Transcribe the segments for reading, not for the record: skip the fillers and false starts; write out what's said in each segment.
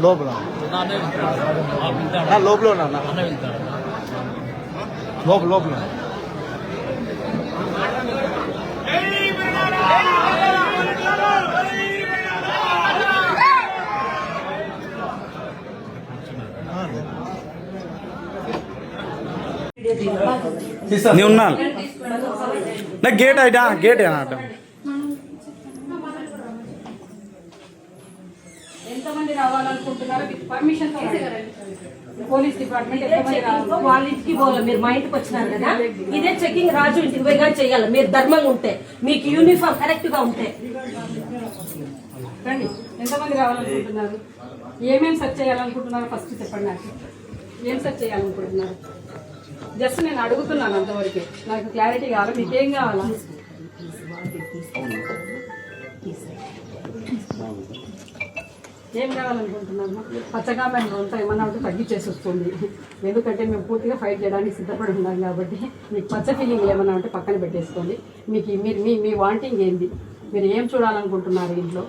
లోపల లోపల ఉన్నా లోపల లోపల నీ ఉన్నా నా గేట్ అయినా గేట్ అన్నట్టు ఎంతమంది రావాలనుకుంటున్నారో విత్ పర్మిషన్ పోలీస్ డిపార్ట్మెంట్ వాళ్ళ ఇంటికి పోవాలి. మీరు మా ఇంటికి వచ్చినారు కదా, ఇదే చెకింగ్ రాజు ఇంటికి పోయిగా చేయాలి. మీరు ధర్మంగా ఉంటే, మీకు యూనిఫామ్ కరెక్ట్ గా ఉంటే. రండి, ఎంతమంది రావాలనుకుంటున్నారు, ఏమేమి సెర్చ్ చేయాలనుకుంటున్నారో ఫస్ట్ చెప్పండి. నాకు ఏం సెర్చ్ చేయాలనుకుంటున్నారు? జస్ట్ నేను అడుగుతున్నాను అంతవరకే, నాకు క్లారిటీ కావాలి. మీకేం కావాలా? ఏం కావాలనుకుంటున్నాము? పచ్చకామెలు ఉంటాయి, ఏమన్నా ఉంటే తగ్గించేసి వస్తుంది. ఎందుకంటే మేము పూర్తిగా ఫైట్ చేయడానికి సిద్ధపడి ఉన్నాం కాబట్టి మీకు పచ్చ ఫీలింగ్ ఏమన్నా ఉంటే పక్కన పెట్టేసుకోండి. మీకు మీ వాంటింగ్ ఏంది? మీరు ఏం చూడాలనుకుంటున్నారు ఇంట్లో?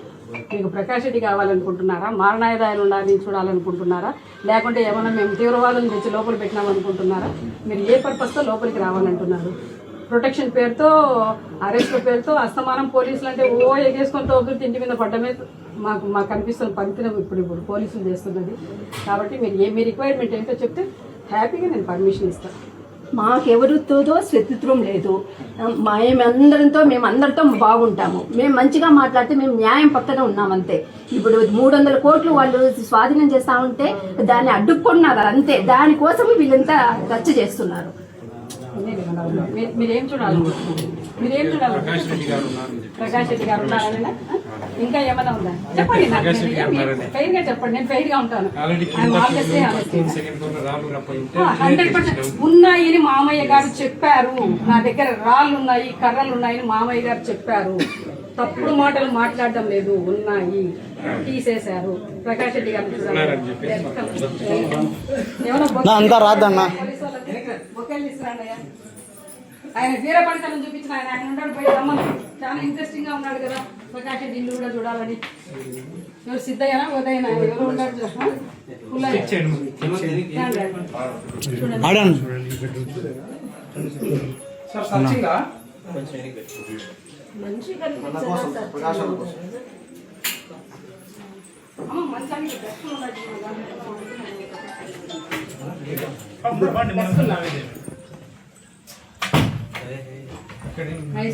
మీకు ప్రకాష్ రెడ్డి కావాలనుకుంటున్నారా? మారణాయుధాలు ఉండాలని చూడాలనుకుంటున్నారా? లేకుంటే ఏమన్నా మేము తీవ్రవాదం తెచ్చి లోపల పెట్టినామనుకుంటున్నారా? మీరు ఏ పర్పస్తో లోపలికి రావాలంటున్నారు? ప్రొటెక్షన్ పేరుతో, అరెస్ట్ పేరుతో అస్తమానం పోలీసులు అంటే ఎగేసుకొని తోగుతూ ఇంటి మీద పడ్డమే మాకు కనిపిస్తున్న పరిస్థితి ఇప్పుడు పోలీసులు చేస్తున్నది. కాబట్టి మీరు మీ రిక్వైర్మెంట్ ఏంటో చెప్తే హ్యాపీగా నేను పర్మిషన్ ఇస్తాను. మాకెవరితో శత్రుత్వం లేదు. మేమందరితో బాగుంటాము. మేము మంచిగా మాట్లాడితే మేము న్యాయం పక్కన ఉన్నామంతే. ఇప్పుడు 300 కోట్లు వాళ్ళు స్వాధీనం చేస్తా ఉంటే దాన్ని అడ్డుకున్నారు అంతే. దానికోసం వీళ్ళంతా రచ్చ చేస్తున్నారు. మీరేం చూడాలనుకుంటున్నారు? మీరేం చూడాలనుకుంటున్నారు? ప్రకాష్ రెడ్డి గారు ఉన్నారని ఇంకా ఏమైనా ఉందా చెప్పండి. ఫెయిర్ గా చెప్పండి, నేను ఫెయిర్ గా ఉంటాను. 100% ఉన్నాయని మామయ్య గారు చెప్పారు. నా దగ్గర రాళ్ళు ఉన్నాయి, కర్రలు ఉన్నాయని మామయ్య గారు చెప్పారు. తప్పుడు మాటలు మాట్లాడడం లేదు, ఉన్నాయి, తీసేశారు. ప్రకాష్ రెడ్డి గారు అంతా రాదన్నా. ఆయన వీర పడతలను చూపించిన ఆయన ఉన్నాడు పోయి రమ్మను. చాలా ఇంట్రెస్టింగ్ గా ఉన్నాడు కదా ప్రకాష్ రెడ్డి, ఇల్లు కూడా చూడాలని. ఎవరు సిద్ధయ్యనా ఉదయనా ఎవరు ఉన్నాడు?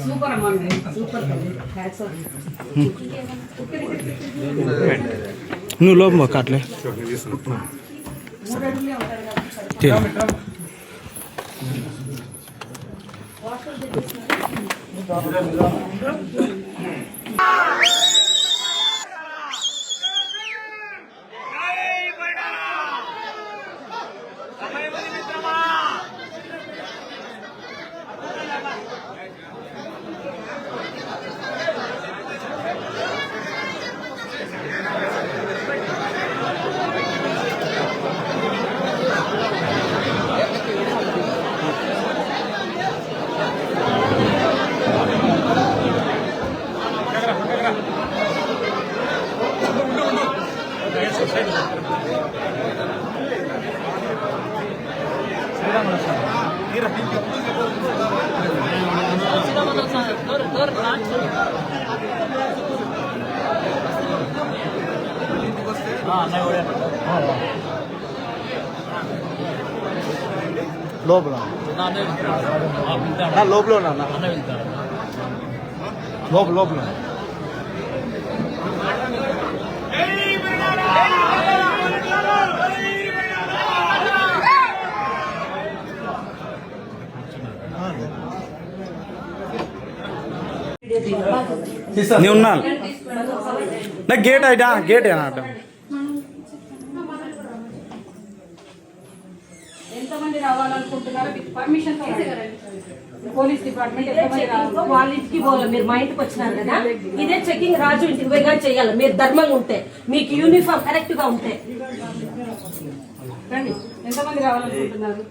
సూపర్ అమ్మా, సూపర్. నువ్వు లోపల కాట్లే లోపల లోపల ఉన్నా లోపల లోపల నీ ఉన్నా నా గేట్ అయినా గేట్ అన్నట్టు ఎంతమంది రావాలనుకుంటున్నారో విత్ పర్మిషన్ పోలీస్ డిపార్ట్మెంట్ వాళ్ళ ఇంటికి పోవాలి. మీరు మా ఇంటికి వచ్చినారు కదా, ఇదే చెకింగ్ రాజు ఇంటికి పోయిగా చేయాలి. మీరు ధర్మంగా ఉంటే, మీకు యూనిఫామ్ కరెక్ట్ గా ఉంటే. రండి, ఎంతమంది రావాలనుకుంటున్నారు,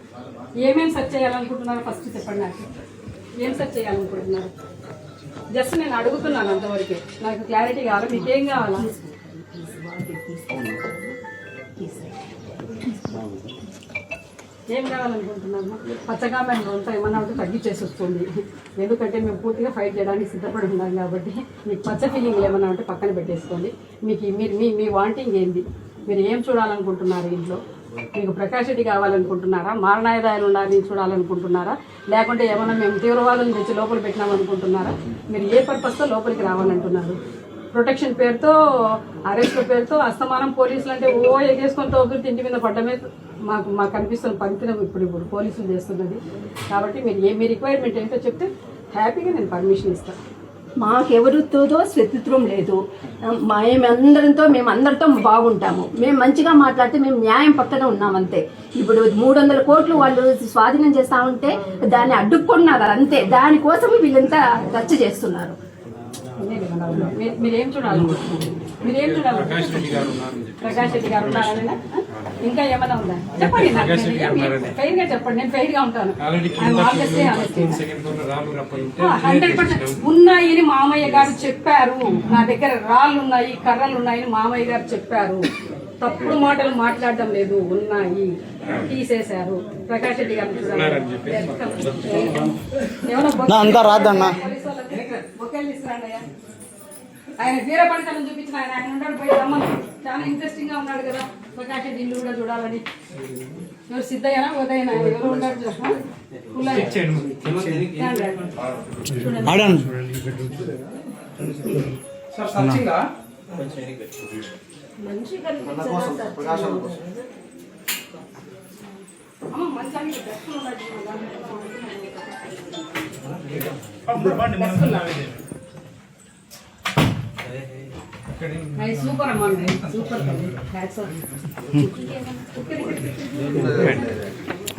ఏమేమి సెర్చ్ చేయాలనుకుంటున్నారో ఫస్ట్ చెప్పండి. నాకు ఏం సెర్చ్ చేయాలనుకుంటున్నారు? జస్ట్ నేను అడుగుతున్నాను అంతవరకే. నాకు క్లారిటీ కావాలి. మీకేం కావాలా? ఏం కావాలనుకుంటున్నాము? పచ్చకామెలు ఉంటాయి, ఏమన్నా ఉంటే తగ్గించేసి వస్తుంది. ఎందుకంటే మేము పూర్తిగా ఫైట్ చేయడానికి సిద్ధపడి ఉన్నాం కాబట్టి మీకు పచ్చ ఫీలింగ్ ఏమన్నా ఉంటే పక్కన పెట్టేసుకోండి. మీ వాంటింగ్ ఏంది? మీరు ఏం చూడాలనుకుంటున్నారు ఇంట్లో? మీకు ప్రకాష్ రెడ్డి కావాలనుకుంటున్నారా? మారణాయుధాలు ఉండాలని చూడాలనుకుంటున్నారా? లేకుంటే ఏమన్నా మేము తీవ్రవాదులను తెచ్చి లోపల పెట్టినామనుకుంటున్నారా? మీరు ఏ పర్పస్తో లోపలికి రావాలంటున్నారు? ప్రొటెక్షన్ పేరుతో, అరెస్ట్ పేరుతో అస్తమానం పోలీసులు అంటే ఎగేసుకొని తోగురు ఇంటి మీద పడ్డమే మాకు కనిపిస్తున్న పంపిణీ ఇప్పుడు పోలీసులు చేస్తున్నది. కాబట్టి మీరు మీ రిక్వైర్మెంట్ ఏంటో చెప్తే హ్యాపీగా నేను పర్మిషన్ ఇస్తాను. మాకెవరితోదో శత్రుత్వం లేదు. మేము అందరితో బాగుంటాము. మేము మంచిగా మాట్లాడితే మేము న్యాయం పక్కన ఉన్నామంతే. ఇప్పుడు 300 కోట్లు వాళ్ళు స్వాధీనం చేస్తా ఉంటే దాన్ని అడ్డుకున్నారు అంతే. దానికోసం వీళ్ళంతా రచ్చ చేస్తున్నారు. మీరేం చూడాలనుకుంటున్నారు? మీరేం చూడాలనుకుంటున్నారు? ప్రకాష్ రెడ్డి గారు ఉన్నారనేనా? ఇంకా ఏమైనా ఉందా చెప్పండి. ఫెయిర్ గా చెప్పండి, నేను ఫెయిర్ గా ఉంటాను. 100% ఉన్నాయని మామయ్య గారు చెప్పారు. నా దగ్గర రాళ్ళు ఉన్నాయి, కర్రలు ఉన్నాయని మామయ్య గారు చెప్పారు. తప్పుడు మాటలు మాట్లాడడం లేదు. ఉన్నాయి, తీసేశారు. ప్రకాష్ రెడ్డి గారు అంతా రాదన్నా. ఆయన వీర పడకలను చూపించిన ఆయన ఉన్నాడు. పోయి రమ్మని చాలా ఇంట్రెస్టింగ్ గా ఉన్నాడు కదా. ప్రకాష్ రెడ్డి ఇల్లు కూడా చూడాలని. ఎవరు సిద్ధయ్యనా ఉదయనా ఎవరు ఉన్నాడు? సూపర్ అమ్మా, సూపర్.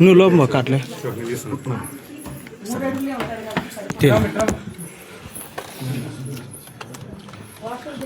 నువ్వు లోపల కాట్లే వాటర్